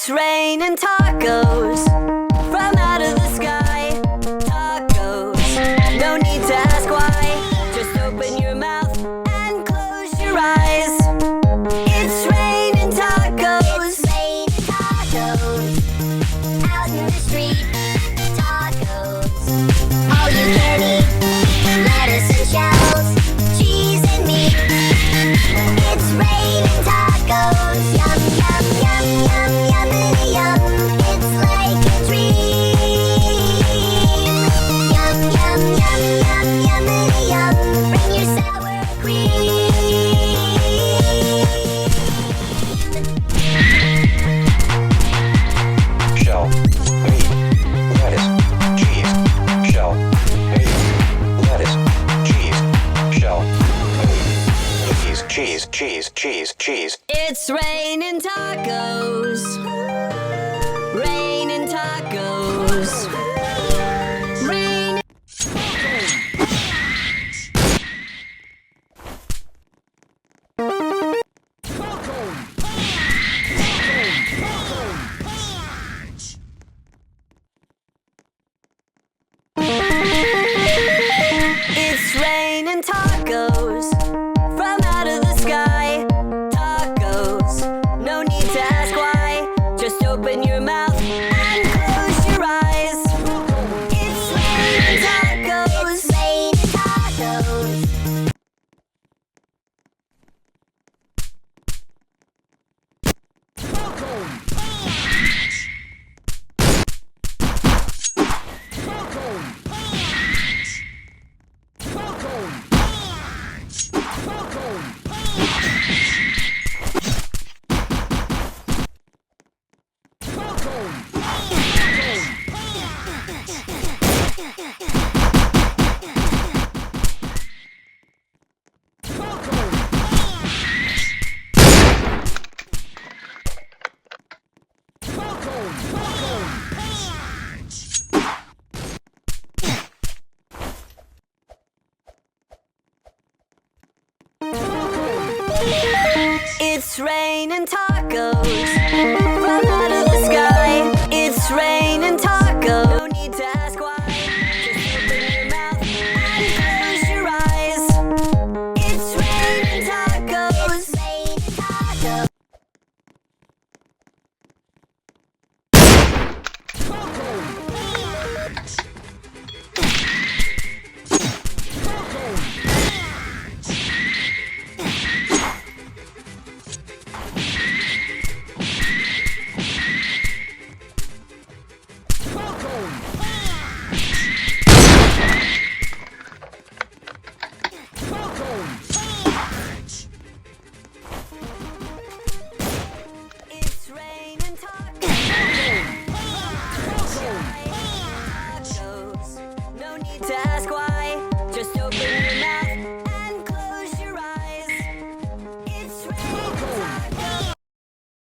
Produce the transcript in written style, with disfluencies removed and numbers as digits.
It's raining tacos from out of the sky. Tacos, no need to ask why. Just open your mouth and close your eyes. It's raining tacos. It's raining tacos out in the street. Tacos, all you can eat. Lettuce and shells, cheese and meat. It's raining tacos. Yum, yum, yum, yum, yummity yum. It's like a dream. Yum, yum, yum, yum, yummity yum. Bring your sour cream. Shell, meat, lettuce, cheese. Shell, meat, lettuce, cheese. Shell, meat, cheese. It's raining tacos. Raining tacos. Rain. It's raining tacos from out of the sky. Tacos, no need to ask why. Just open your mouth and close your eyes. It's raining tacos. It's raining tacos. It's raining tacos